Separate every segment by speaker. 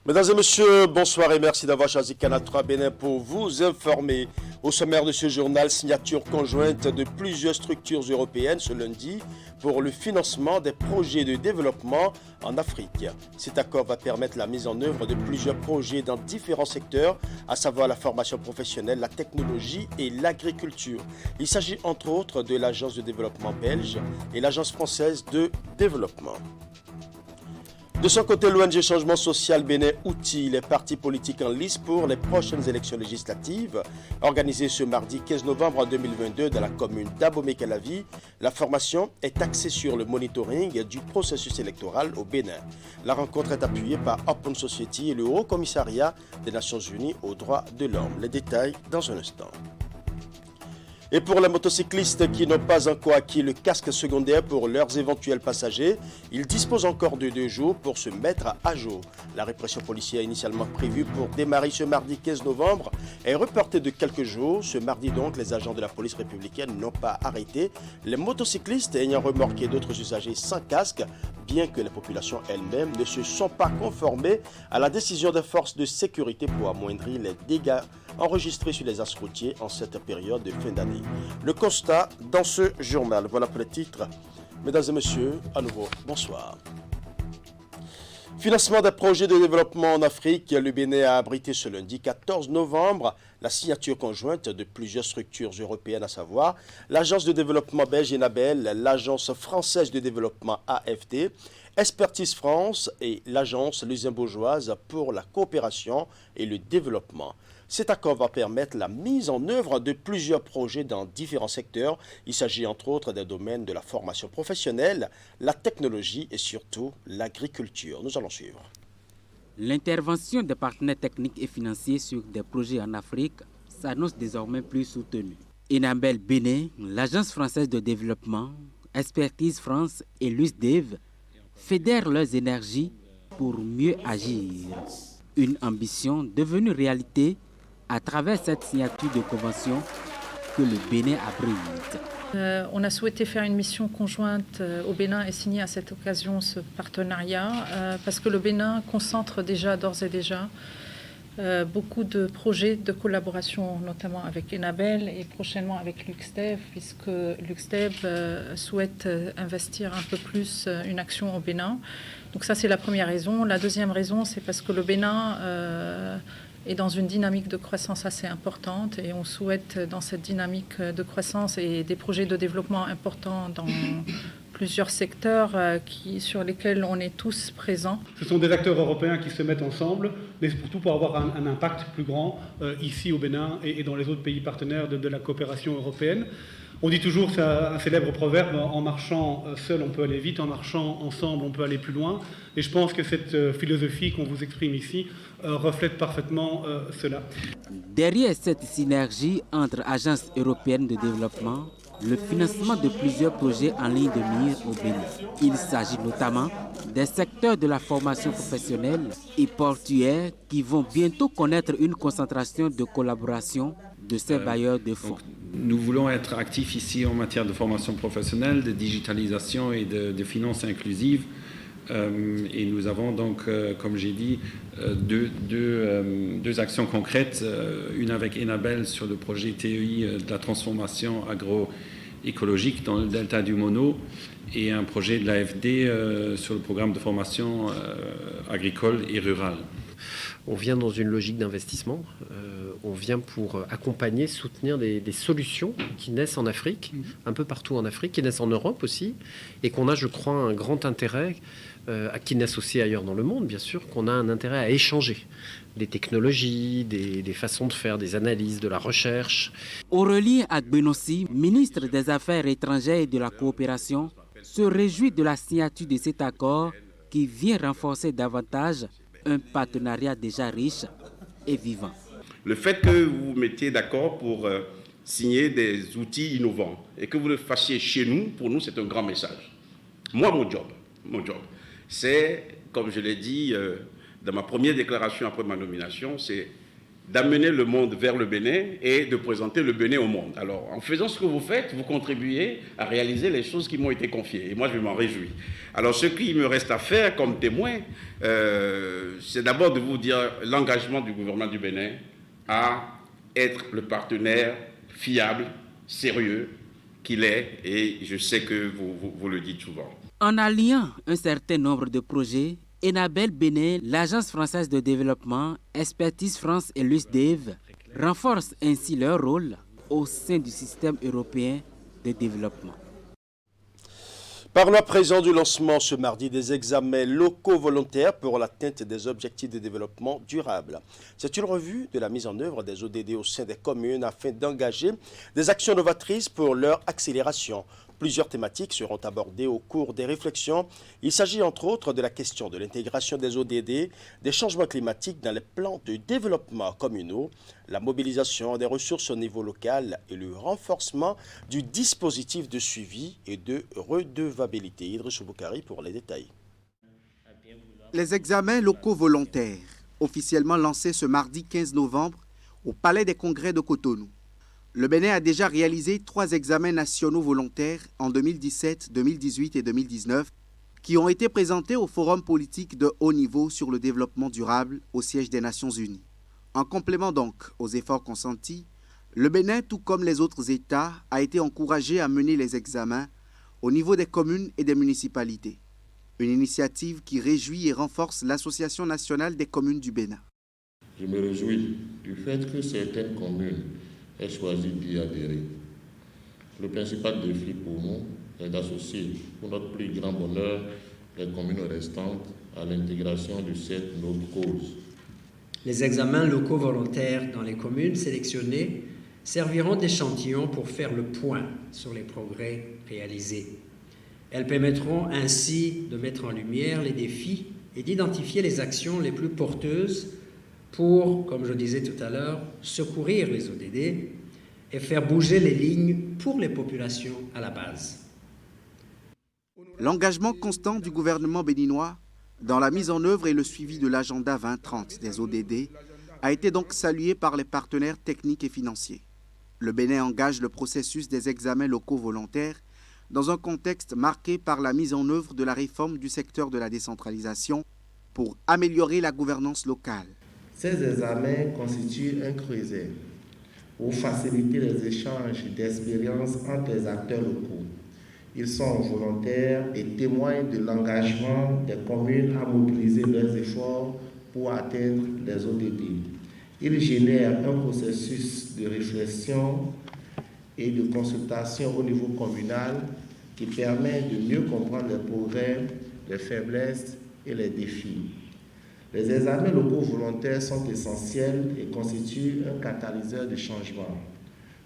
Speaker 1: Mesdames et messieurs, bonsoir et merci d'avoir choisi Canal 3 Bénin pour vous informer. Au sommaire de ce journal, signature conjointe de plusieurs structures européennes ce lundi pour le financement des projets de développement en Afrique. Cet accord va permettre la mise en œuvre de plusieurs projets dans différents secteurs, à savoir la formation professionnelle, la technologie et l'agriculture. Il s'agit entre autres de l'Agence de développement belge et l'Agence française de développement. De son côté, l'ONG Changement Social Bénin outille les partis politiques en lice pour les prochaines élections législatives. Organisées ce mardi 15 novembre 2022 dans la commune d'Abomey-Calavi, la formation est axée sur le monitoring du processus électoral au Bénin. La rencontre est appuyée par Open Society et le Haut Commissariat des Nations Unies aux droits de l'homme. Les détails dans un instant. Et pour les motocyclistes qui n'ont pas encore acquis le casque secondaire pour leurs éventuels passagers, ils disposent encore de 2 jours pour se mettre à jour. La répression policière initialement prévue pour démarrer ce mardi 15 novembre est reportée de quelques jours. Ce mardi donc, les agents de la police républicaine n'ont pas arrêté les motocyclistes ayant remorqué d'autres usagers sans casque, bien que les populations elles-mêmes ne se sont pas conformées à la décision des forces de sécurité pour amoindrir les dégâts enregistrés sur les axes routiers en cette période de fin d'année. Le constat dans ce journal. Voilà pour les titres. Mesdames et messieurs, à nouveau, bonsoir. Financement des projets de développement en Afrique. Le Bénin a abrité ce lundi 14 novembre la signature conjointe de plusieurs structures européennes, à savoir l'Agence de développement belge ENABEL, l'Agence française de développement AFD, Expertise France et l'Agence luxembourgeoise pour la coopération et le développement. Cet accord va permettre la mise en œuvre de plusieurs projets dans différents secteurs. Il s'agit entre autres des domaines de la formation professionnelle, la technologie et surtout l'agriculture. Nous allons suivre.
Speaker 2: L'intervention des partenaires techniques et financiers sur des projets en Afrique s'annonce désormais plus soutenue. ENABEL Bénin, l'Agence française de développement, Expertise France et l'USDEV fédèrent leurs énergies pour mieux agir. Une ambition devenue réalité à travers cette signature de convention que le Bénin abrite.
Speaker 3: On a souhaité faire une mission conjointe au Bénin et signer à cette occasion ce partenariat parce que le Bénin concentre déjà, d'ores et déjà, beaucoup de projets de collaboration, notamment avec ENABEL et prochainement avec l'UXDEV, puisque l'UXDEV souhaite investir un peu plus une action au Bénin. Donc ça, c'est la première raison. La deuxième raison, c'est parce que le Bénin est dans une dynamique de croissance assez importante et on souhaite, dans cette dynamique de croissance et des projets de développement importants dans plusieurs secteurs sur lesquels on est tous présents.
Speaker 4: Ce sont des acteurs européens qui se mettent ensemble, mais surtout pour avoir un impact plus grand ici au Bénin et dans les autres pays partenaires de la coopération européenne. On dit toujours, c'est un célèbre proverbe, en marchant seul on peut aller vite, en marchant ensemble on peut aller plus loin. Et je pense que cette philosophie qu'on vous exprime ici reflète parfaitement cela.
Speaker 2: Derrière cette synergie entre agences européennes de développement, le financement de plusieurs projets en ligne de mire au Bénin. Il s'agit notamment des secteurs de la formation professionnelle et portuaire qui vont bientôt connaître une concentration de collaboration de ces bailleurs de fonds.
Speaker 5: Nous voulons être actifs ici en matière de formation professionnelle, de digitalisation et de finances inclusives. Et nous avons donc, comme j'ai dit, deux actions concrètes. Une avec ENABEL sur le projet TEI de la transformation agroécologique dans le delta du Mono et un projet de l'AFD sur le programme de formation agricole et rurale.
Speaker 6: On vient dans une logique d'investissement, on vient pour accompagner, soutenir des solutions qui naissent en Afrique, un peu partout en Afrique, qui naissent en Europe aussi, et qu'on a, je crois, un grand intérêt, qui naissent aussi ailleurs dans le monde, bien sûr, qu'on a un intérêt à échanger des technologies, des façons de faire, des analyses, de la recherche.
Speaker 2: Aurélie Agbenossi, ministre des Affaires étrangères et de la coopération, se réjouit de la signature de cet accord qui vient renforcer davantage un partenariat déjà riche et vivant.
Speaker 7: Le fait que vous vous mettiez d'accord pour signer des outils innovants et que vous le fassiez chez nous, pour nous, c'est un grand message. Moi, mon job, c'est, comme je l'ai dit dans ma première déclaration après ma nomination, c'est d'amener le monde vers le Bénin et de présenter le Bénin au monde. Alors, en faisant ce que vous faites, vous contribuez à réaliser les choses qui m'ont été confiées. Et moi, je m'en réjouis. Alors, ce qu'il me reste à faire comme témoin, c'est d'abord de vous dire l'engagement du gouvernement du Bénin à être le partenaire fiable, sérieux qu'il est. Et je sais que vous le dites souvent.
Speaker 2: En alliant un certain nombre de projets, Enabel Bénin, l'Agence française de développement, Expertise France et l'USDEV renforcent ainsi leur rôle au sein du système européen de développement.
Speaker 1: Parlons à présent du lancement ce mardi des examens locaux volontaires pour l'atteinte des objectifs de développement durable. C'est une revue de la mise en œuvre des ODD au sein des communes afin d'engager des actions novatrices pour leur accélération. Plusieurs thématiques seront abordées au cours des réflexions. Il s'agit entre autres de la question de l'intégration des ODD, des changements climatiques dans les plans de développement communaux, la mobilisation des ressources au niveau local et le renforcement du dispositif de suivi et de redevabilité. Idriss Boukari pour les détails.
Speaker 8: Les examens locaux volontaires, officiellement lancés ce mardi 15 novembre au Palais des Congrès de Cotonou. Le Bénin a déjà réalisé 3 examens nationaux volontaires en 2017, 2018 et 2019 qui ont été présentés au Forum politique de haut niveau sur le développement durable au siège des Nations Unies. En complément donc aux efforts consentis, le Bénin, tout comme les autres États, a été encouragé à mener les examens au niveau des communes et des municipalités. Une initiative qui réjouit et renforce l'Association nationale des communes du Bénin.
Speaker 9: Je me réjouis du fait que certaines communes aient choisi d'y adhérer. Le principal défi pour nous est d'associer, pour notre plus grand bonheur, les communes restantes à l'intégration de cette noble cause.
Speaker 10: Les examens locaux volontaires dans les communes sélectionnées serviront d'échantillon pour faire le point sur les progrès réalisés. Elles permettront ainsi de mettre en lumière les défis et d'identifier les actions les plus porteuses pour, comme je disais tout à l'heure, secourir les ODD et faire bouger les lignes pour les populations à la base.
Speaker 8: L'engagement constant du gouvernement béninois dans la mise en œuvre et le suivi de l'agenda 2030 des ODD a été donc salué par les partenaires techniques et financiers. Le Bénin engage le processus des examens locaux volontaires dans un contexte marqué par la mise en œuvre de la réforme du secteur de la décentralisation pour améliorer la gouvernance locale.
Speaker 9: Ces examens constituent un creuset pour faciliter les échanges d'expériences entre les acteurs locaux. Ils sont volontaires et témoignent de l'engagement des communes à mobiliser leurs efforts pour atteindre les ODD. Ils génèrent un processus de réflexion et de consultation au niveau communal qui permet de mieux comprendre les progrès, les faiblesses et les défis. Les examens locaux volontaires sont essentiels et constituent un catalyseur de changement,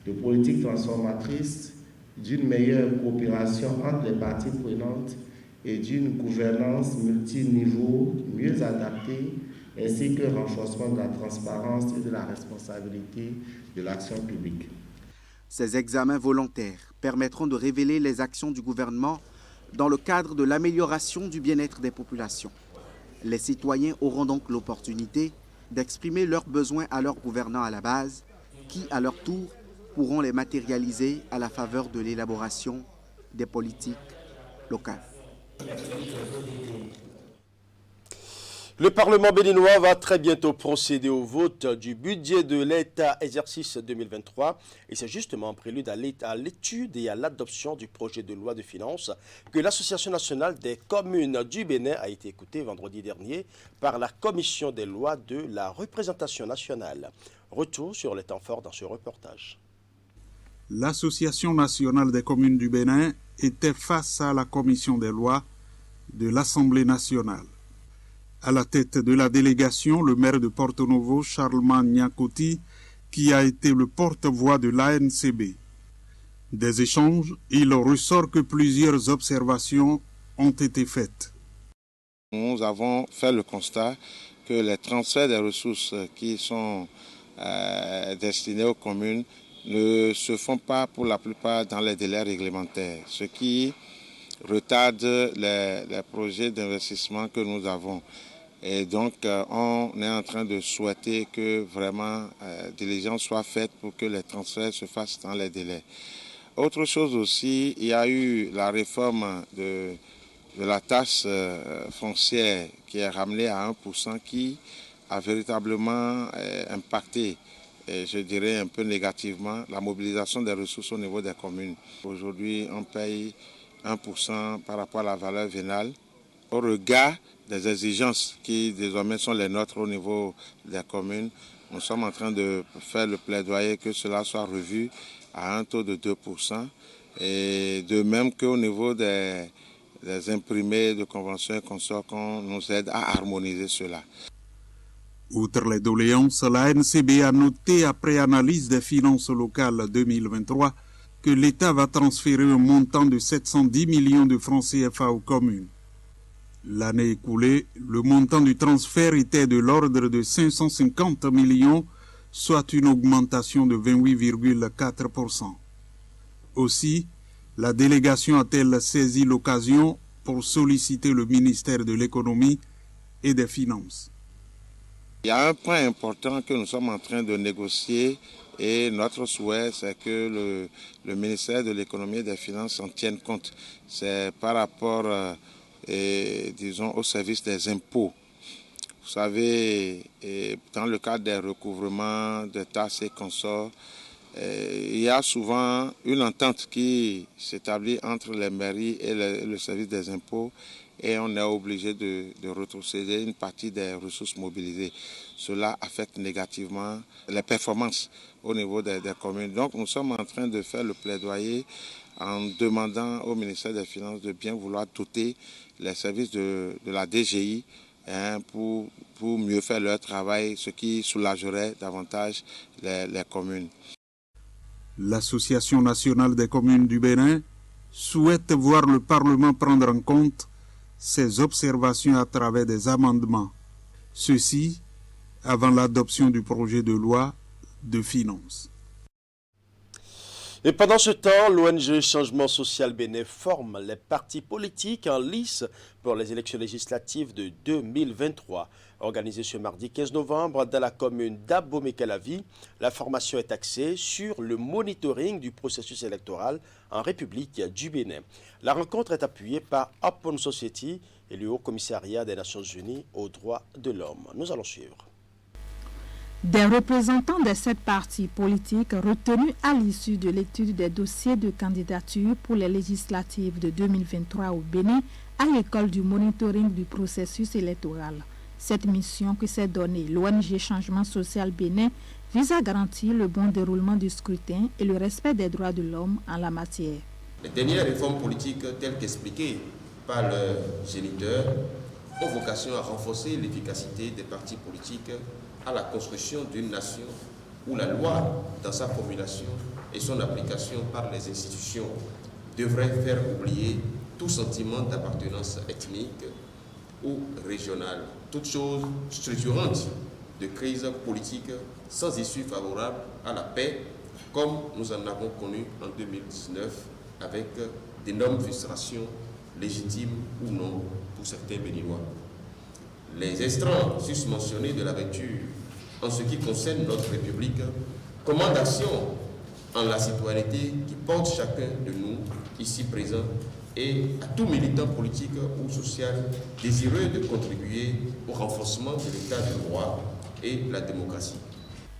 Speaker 9: de politiques transformatrices, d'une meilleure coopération entre les parties prenantes et d'une gouvernance multiniveau mieux adaptée, ainsi que renforcement de la transparence et de la responsabilité de l'action publique.
Speaker 8: Ces examens volontaires permettront de révéler les actions du gouvernement dans le cadre de l'amélioration du bien-être des populations. Les citoyens auront donc l'opportunité d'exprimer leurs besoins à leurs gouvernants à la base, qui, à leur tour, pourront les matérialiser à la faveur de l'élaboration des politiques locales.
Speaker 1: Le Parlement béninois va très bientôt procéder au vote du budget de l'État exercice 2023 et c'est justement en prélude à l'étude et à l'adoption du projet de loi de finances que l'Association nationale des communes du Bénin a été écoutée vendredi dernier par la Commission des lois de la représentation nationale. Retour sur les temps forts dans ce reportage.
Speaker 11: L'Association nationale des communes du Bénin était face à la Commission des lois de l'Assemblée nationale. À la tête de la délégation, le maire de Porto Novo, Charlemagne Nyakoti, qui a été le porte-voix de l'ANCB. Des échanges, il ressort que plusieurs observations ont été faites.
Speaker 12: Nous avons fait le constat que les transferts des ressources qui sont destinés aux communes ne se font pas pour la plupart dans les délais réglementaires, ce qui retarde les projets d'investissement que nous avons. Et donc, on est en train de souhaiter que vraiment diligence soit faite pour que les transferts se fassent dans les délais. Autre chose aussi, il y a eu la réforme de la taxe foncière qui est ramenée à 1% qui a véritablement impacté, je dirais un peu négativement, la mobilisation des ressources au niveau des communes. Aujourd'hui, on paye 1% par rapport à la valeur vénale au regard des exigences qui désormais sont les nôtres au niveau des communes. Nous sommes en train de faire le plaidoyer que cela soit revu à un taux de 2%. Et de même qu'au niveau des imprimés de conventions et consorts, qu'on nous aide à harmoniser cela.
Speaker 11: Outre les doléances, la NCB a noté après analyse des finances locales 2023 que l'État va transférer un montant de 710 millions de francs CFA aux communes. L'année écoulée, le montant du transfert était de l'ordre de 550 millions, soit une augmentation de 28,4%. Aussi, la délégation a-t-elle saisi l'occasion pour solliciter le ministère de l'Économie et des Finances.
Speaker 12: Il y a un point important que nous sommes en train de négocier et notre souhait, c'est que le ministère de l'Économie et des Finances en tienne compte. C'est par rapport, disons, au service des impôts. Vous savez, dans le cadre des recouvrements de taxes et consorts, il y a souvent une entente qui s'établit entre les mairies et le service des impôts et on est obligé de retrocéder une partie des ressources mobilisées. Cela affecte négativement les performances au niveau des communes. Donc nous sommes en train de faire le plaidoyer en demandant au ministère des Finances de bien vouloir doter les services de la DGI pour mieux faire leur travail, ce qui soulagerait davantage les communes.
Speaker 11: L'Association nationale des communes du Bénin souhaite voir le Parlement prendre en compte ces observations à travers des amendements. Ceci avant l'adoption du projet de loi de finances.
Speaker 1: Et pendant ce temps, l'ONG Changement Social Bénin forme les partis politiques en lice pour les élections législatives de 2023. Organisée ce mardi 15 novembre dans la commune d'Abomey-Calavi, la formation est axée sur le monitoring du processus électoral en République du Bénin. La rencontre est appuyée par Open Society et le Haut-Commissariat des Nations Unies aux droits de l'homme. Nous allons suivre.
Speaker 13: Des représentants de 7 partis politiques retenus à l'issue de l'étude des dossiers de candidature pour les législatives de 2023 au Bénin à l'école du monitoring du processus électoral. Cette mission que s'est donnée l'ONG Changement Social Bénin vise à garantir le bon déroulement du scrutin et le respect des droits de l'homme en la matière.
Speaker 14: Les dernières réformes politiques telles qu'expliquées par leurs géniteurs ont vocation à renforcer l'efficacité des partis politiques à la construction d'une nation où la loi, dans sa formulation et son application par les institutions, devrait faire oublier tout sentiment d'appartenance ethnique ou régionale, toute chose structurante de crise politique sans issue favorable à la paix, comme nous en avons connu en 2019 avec d'énormes frustrations légitimes ou non pour certains Béninois. Les extraits susmentionnés de la lecture en ce qui concerne notre République commandent d'action en la citoyenneté qui porte chacun de nous ici présents et à tout militant politique ou social désireux de contribuer au renforcement de l'état de droit et de la démocratie.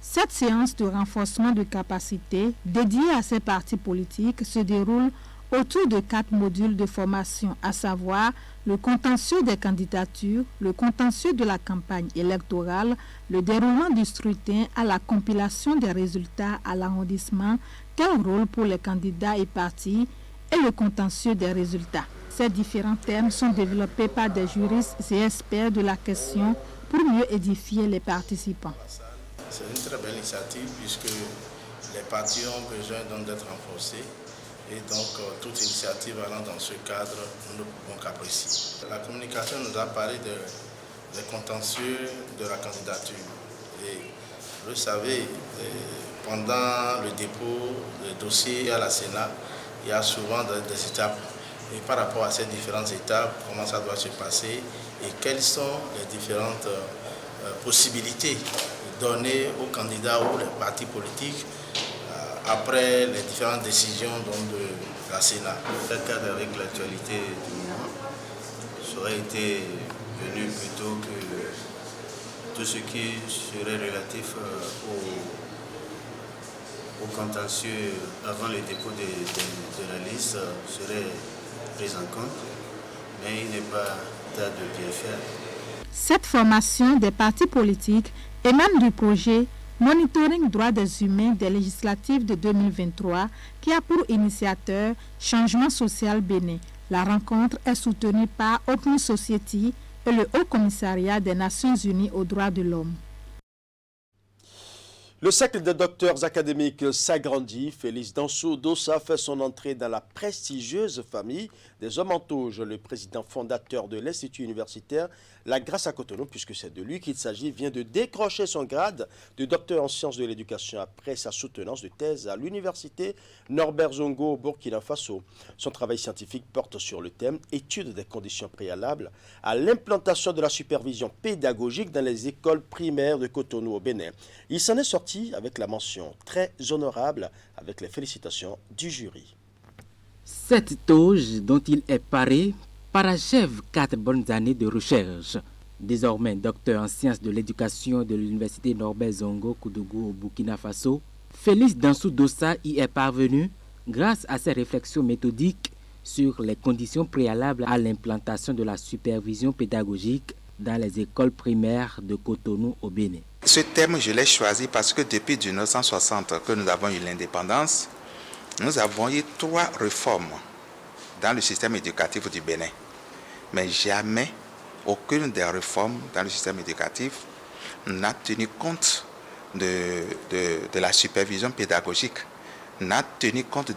Speaker 13: Cette séance de renforcement de capacité dédiée à ces partis politiques se déroule autour de 4 modules de formation, à savoir le contentieux des candidatures, le contentieux de la campagne électorale, le déroulement du scrutin à la compilation des résultats à l'arrondissement, quel rôle pour les candidats et partis, et le contentieux des résultats. Ces différents thèmes sont développés par des juristes et experts de la question pour mieux édifier les participants.
Speaker 15: C'est une très belle initiative puisque les partis ont besoin d'être renforcés. Et donc, toute initiative allant dans ce cadre, nous ne pouvons qu'apprécier. La communication nous a parlé des contentieux de la candidature. Et vous le savez, pendant le dépôt des dossiers à la Sénat, il y a souvent des étapes et par rapport à ces différentes étapes, comment ça doit se passer et quelles sont les différentes possibilités données aux candidats ou les partis politiques après les différentes décisions de la Sénat.
Speaker 16: Dans le cadre avec l'actualité du moment, ça aurait été venu plutôt que tout ce qui serait relatif au contentieux avant le dépôt de la liste serait pris en compte, mais il n'est pas tas de bien faire.
Speaker 13: Cette formation des partis politiques émane du projet Monitoring droits des humains des législatives de 2023 qui a pour initiateur Changement social Bénin. La rencontre est soutenue par Open Society et le Haut Commissariat des Nations Unies aux droits de l'homme.
Speaker 1: Le cercle des docteurs académiques s'agrandit. Félix Dansou Dossa fait son entrée dans la prestigieuse famille des hommes en touche. Le président fondateur de l'Institut universitaire La Grâce à Cotonou, puisque c'est de lui qu'il s'agit, vient de décrocher son grade de docteur en sciences de l'éducation après sa soutenance de thèse à l'université Norbert Zongo au Burkina Faso. Son travail scientifique porte sur le thème « Étude des conditions préalables à l'implantation de la supervision pédagogique dans les écoles primaires de Cotonou au Bénin ». Il s'en est sorti avec la mention très honorable, avec les félicitations du jury.
Speaker 2: Cette toge dont il est paré parachève 4 bonnes années de recherche. Désormais docteur en sciences de l'éducation de l'université Norbert Zongo Koudougou au Burkina Faso, Félix Dansou Dossa y est parvenu grâce à ses réflexions méthodiques sur les conditions préalables à l'implantation de la supervision pédagogique dans les écoles primaires de Cotonou au Bénin.
Speaker 17: Ce thème, je l'ai choisi parce que depuis 1960 que nous avons eu l'indépendance, nous avons eu 3 réformes dans le système éducatif du Bénin. Mais jamais aucune des réformes dans le système éducatif n'a tenu compte de la supervision pédagogique, n'a tenu compte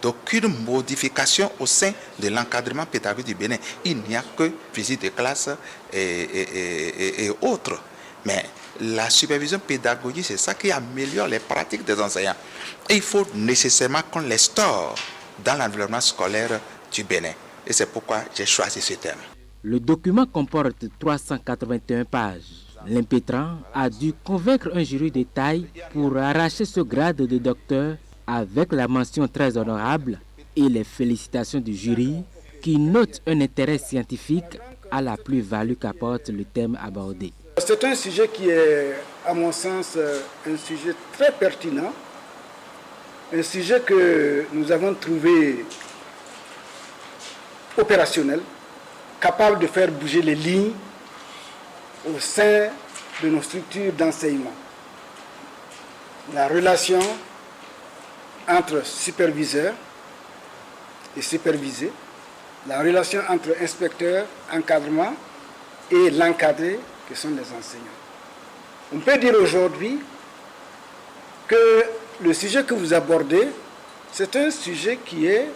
Speaker 17: d'aucune modification au sein de l'encadrement pédagogique du Bénin. Il n'y a que visite de classe et autres. Mais la supervision pédagogique, c'est ça qui améliore les pratiques des enseignants. Et il faut nécessairement qu'on l'instaure dans l'environnement scolaire du Bénin. Et c'est pourquoi j'ai choisi ce thème.
Speaker 2: Le document comporte 381 pages. L'impétrant a dû convaincre un jury de taille pour arracher ce grade de docteur avec la mention très honorable et les félicitations du jury qui note un intérêt scientifique à la plus-value qu'apporte le thème abordé.
Speaker 18: C'est un sujet qui est, à mon sens, un sujet très pertinent, un sujet que nous avons trouvé opérationnel, capable de faire bouger les lignes au sein de nos structures d'enseignement. La relation entre superviseurs et supervisés, la relation entre inspecteurs, encadrement et l'encadré, que sont les enseignants. On peut dire aujourd'hui que le sujet que vous abordez, c'est un sujet qui est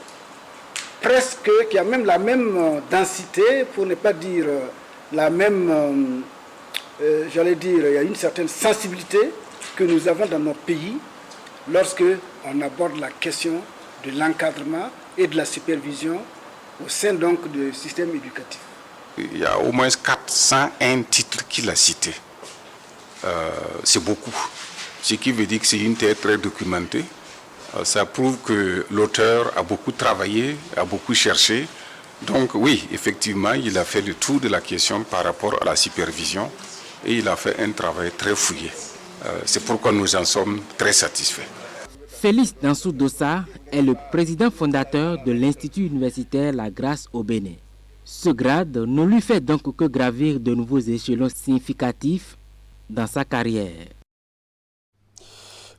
Speaker 18: presque, qui a même la même densité, pour ne pas dire la même, j'allais dire, il y a une certaine sensibilité que nous avons dans notre pays lorsque on aborde la question de l'encadrement et de la supervision au sein donc du système éducatif.
Speaker 19: Il y a au moins 401 titres qu'il a cités. C'est beaucoup. Ce qui veut dire que c'est une thèse très documentée. Ça prouve que l'auteur a beaucoup travaillé, a beaucoup cherché. Donc oui, effectivement, il a fait le tour de la question par rapport à la supervision et il a fait un travail très fouillé. C'est pourquoi nous en sommes très satisfaits.
Speaker 2: Félix Dansou Dossa est le président fondateur de l'Institut universitaire La Grâce au Bénin. Ce grade ne lui fait donc que gravir de nouveaux échelons significatifs dans sa carrière.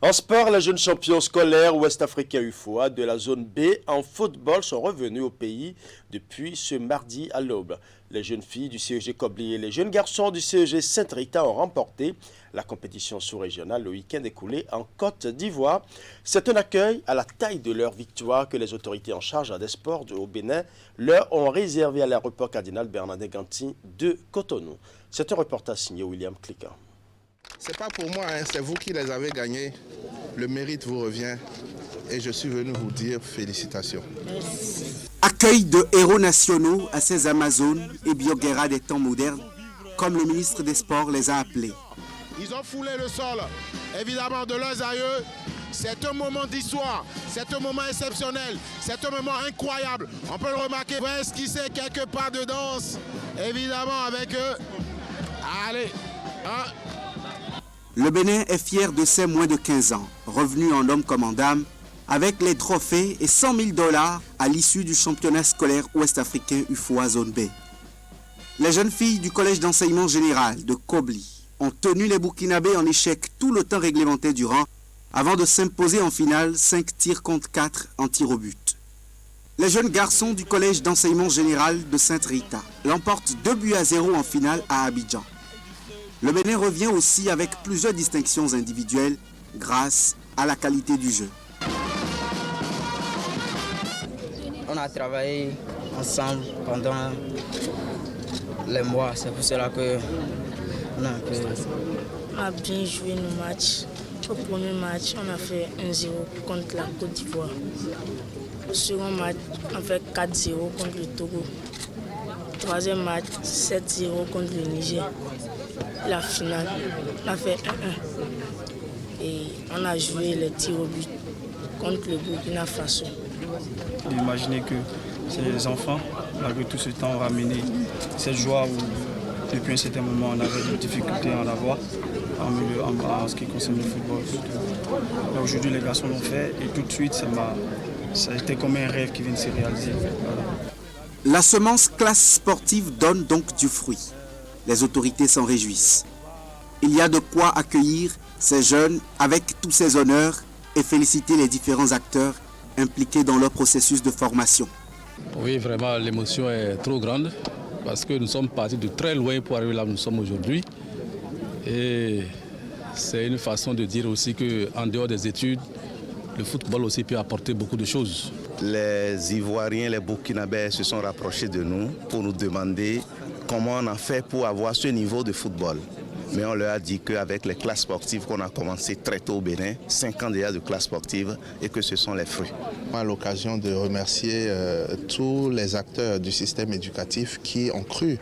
Speaker 1: En sport, les jeunes champions scolaires ouest-africains UFOA de la zone B en football sont revenus au pays depuis ce mardi à l'aube. Les jeunes filles du CEG Kobli et les jeunes garçons du CEG Saint-Rita ont remporté la compétition sous-régionale le week-end écoulé en Côte d'Ivoire. C'est un accueil à la taille de leur victoire que les autorités en charge des sports au Bénin leur ont réservé à l'aéroport Cardinal Bernardin Ganti de Cotonou. C'est un reportage signé William Cliquant.
Speaker 20: C'est pas pour moi, hein, c'est vous qui les avez gagnés. Le mérite vous revient et je suis venu vous dire félicitations.
Speaker 21: Merci.
Speaker 8: Accueil de héros nationaux à ces Amazones et Bioguerra des temps modernes, comme le ministre des Sports les a appelés.
Speaker 21: Ils ont foulé le sol, évidemment, de leurs aïeux. C'est un moment d'histoire, c'est un moment exceptionnel, c'est un moment incroyable. On peut le remarquer, on va esquisser quelques pas de danse, évidemment, avec eux. Allez,
Speaker 8: Le Bénin est fier de ses moins de 15 ans, revenus en homme comme en dame, avec les trophées et $100 000 à l'issue du championnat scolaire ouest-africain UFOA Zone B. Les jeunes filles du collège d'enseignement général de Kobli ont tenu les Burkinabés en échec tout le temps réglementaire durant, avant de s'imposer en finale 5 tirs contre 4 en tir au but. Les jeunes garçons du collège d'enseignement général de Sainte-Rita l'emportent 2-0 en finale à Abidjan. Le Bénin revient aussi avec plusieurs distinctions individuelles grâce à la qualité du jeu.
Speaker 22: On a travaillé ensemble pendant les mois, c'est pour cela que on a bien joué nos matchs. Au premier match, on a fait 1-0 contre la Côte d'Ivoire. Au second match, on a fait 4-0 contre le Togo. Troisième match, 7-0 contre le Niger. La finale, on a fait 1-1. Et on a joué les tirs au but contre le Burkina Faso.
Speaker 23: Imaginez que ces enfants, malgré tout ce temps, ont ramené cette joie où, depuis un certain moment, on avait des difficultés à en avoir en ce qui concerne le football. Aujourd'hui, les garçons l'ont fait et tout de suite, ça a été comme un rêve qui vient de se réaliser. Voilà.
Speaker 8: La semence classe sportive donne donc du fruit. Les autorités s'en réjouissent. Il y a de quoi accueillir ces jeunes avec tous ces honneurs et féliciter les différents acteurs impliqués dans leur processus de formation.
Speaker 24: Oui, vraiment, l'émotion est trop grande parce que nous sommes partis de très loin pour arriver là où nous sommes aujourd'hui. Et c'est une façon de dire aussi qu'en dehors des études, le football aussi peut apporter beaucoup de choses.
Speaker 25: Les Ivoiriens, les Burkinabés se sont rapprochés de nous pour nous demander comment on a fait pour avoir ce niveau de football. Mais on leur a dit qu'avec les classes sportives qu'on a commencé très tôt au Bénin, 5 ans déjà de classes sportives, et que ce sont les fruits.
Speaker 20: À l'occasion de remercier tous les acteurs du système éducatif qui ont cru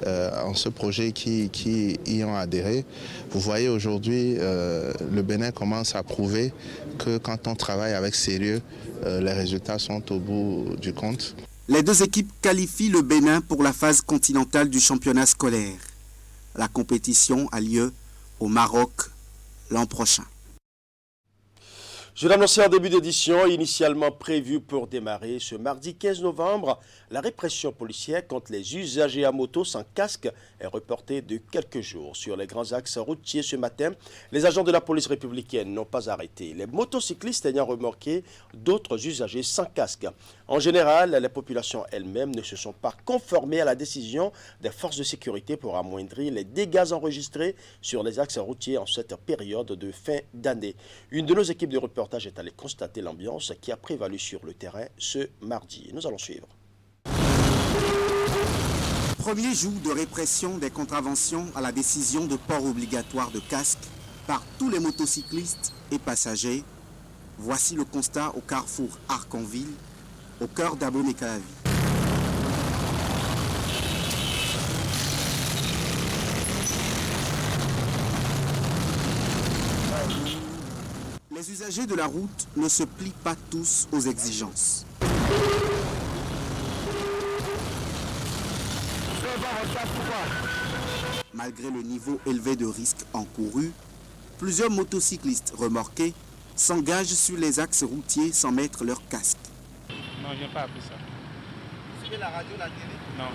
Speaker 20: en ce projet, qui y ont adhéré. Vous voyez aujourd'hui, le Bénin commence à prouver que quand on travaille avec sérieux, les résultats sont au bout du compte.
Speaker 8: Les deux équipes qualifient le Bénin pour la phase continentale du championnat scolaire. La compétition a lieu au Maroc l'an prochain.
Speaker 1: Je l'annonçais en début d'édition, initialement prévu pour démarrer ce mardi 15 novembre, la répression policière contre les usagers à moto sans casque est reportée de quelques jours. Sur les grands axes routiers ce matin, les agents de la police républicaine n'ont pas arrêté les motocyclistes ayant remorqué d'autres usagers sans casque. En général, les populations elles-mêmes ne se sont pas conformées à la décision des forces de sécurité pour amoindrir les dégâts enregistrés sur les axes routiers en cette période de fin d'année. Une de nos équipes de reportage est allée constater l'ambiance qui a prévalu sur le terrain ce mardi. Nous allons suivre.
Speaker 8: Premier jour de répression des contraventions à la décision de port obligatoire de casque par tous les motocyclistes et passagers. Voici le constat au carrefour Arconville, au cœur d'Abomey-Calavi. Les usagers de la route ne se plient pas tous aux exigences. Malgré le niveau élevé de risque encouru, plusieurs motocyclistes remorqués s'engagent sur les axes routiers sans mettre leur casque.
Speaker 26: Non, je n'ai pas appris ça.
Speaker 27: Vous suivez la radio, la télé?
Speaker 26: Non.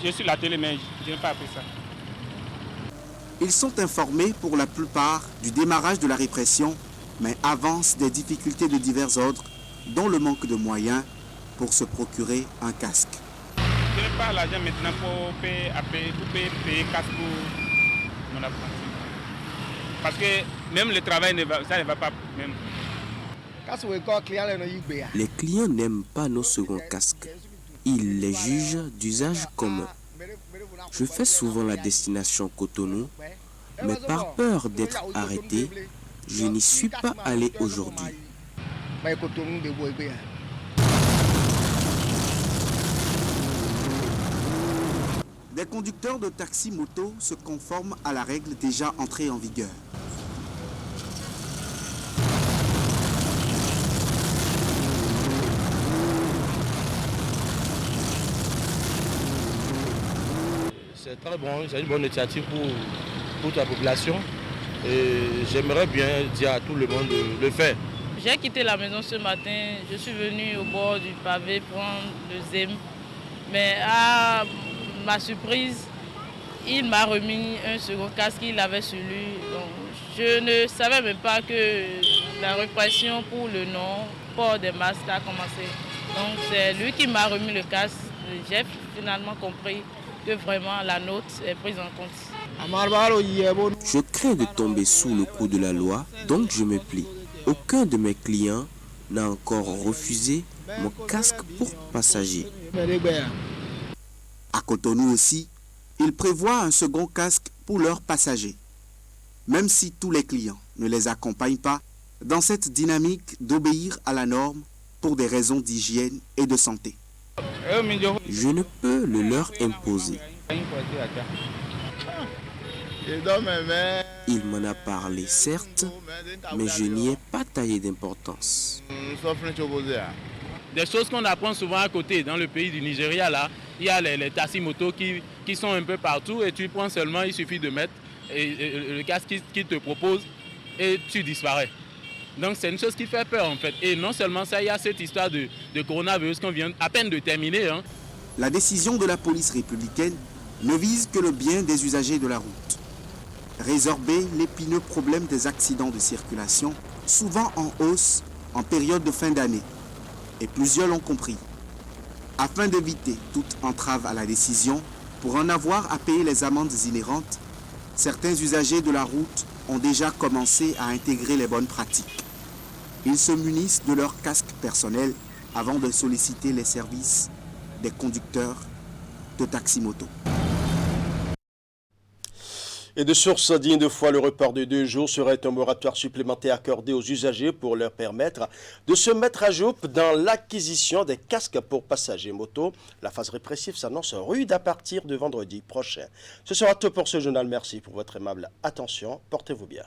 Speaker 26: Je suis la télé, mais je n'ai pas appris ça.
Speaker 8: Ils sont informés pour la plupart du démarrage de la répression, mais avancent des difficultés de divers ordres, dont le manque de moyens pour se procurer un casque.
Speaker 26: Je n'ai pas l'argent maintenant pour payer casque pour mon apprenti. Parce que même le travail, ça ne va pas même.
Speaker 28: Les clients n'aiment pas nos seconds casques. Ils les jugent d'usage commun. Je fais souvent la destination Cotonou, mais par peur d'être arrêté, je n'y suis pas allé aujourd'hui.
Speaker 8: les conducteurs de taxi-moto se conforment à la règle déjà entrée en vigueur.
Speaker 3: C'est très bon, c'est une bonne initiative pour toute la population. Et j'aimerais bien dire à tout le monde de le faire.
Speaker 22: J'ai quitté la maison ce matin, je suis venu au bord du pavé prendre le ZEM. Mais à ma surprise, il m'a remis un second casque qu'il avait sur lui. Donc, je ne savais même pas que la répression pour le non-port des masques a commencé. Donc c'est lui qui m'a remis le casque. J'ai finalement compris que vraiment la note est prise en compte.
Speaker 28: Je crains de tomber sous le coup de la loi, donc je me plie. Aucun de mes clients n'a encore refusé mon casque pour passager.
Speaker 8: À Cotonou aussi, ils prévoient un second casque pour leurs passagers. Même si tous les clients ne les accompagnent pas dans cette dynamique d'obéir à la norme pour des raisons d'hygiène et de santé.
Speaker 28: Je ne peux le leur imposer. Il m'en a parlé, certes, mais je n'y ai pas taillé d'importance.
Speaker 26: Des choses qu'on apprend souvent à côté, dans le pays du Nigeria, là, il y a les taxi-motos qui sont un peu partout et tu prends seulement, il suffit de mettre le casque qu'ils te proposent et tu disparais. Donc c'est une chose qui fait peur en fait. Et non seulement ça, il y a cette histoire de coronavirus qu'on vient à peine de terminer.
Speaker 8: La décision de la police républicaine ne vise que le bien des usagers de la route. Résorber l'épineux problème des accidents de circulation, souvent en hausse en période de fin d'année. Et plusieurs l'ont compris. Afin d'éviter toute entrave à la décision, pour en avoir à payer les amendes inhérentes, certains usagers de la route ont déjà commencé à intégrer les bonnes pratiques. Ils se munissent de leur casque personnel avant de solliciter les services des conducteurs de taxi-moto.
Speaker 1: Et de source digne de foi, le report de 2 jours serait un moratoire supplémentaire accordé aux usagers pour leur permettre de se mettre à jour dans l'acquisition des casques pour passagers moto. La phase répressive s'annonce rude à partir de vendredi prochain. Ce sera tout pour ce journal. Merci pour votre aimable attention. Portez-vous bien.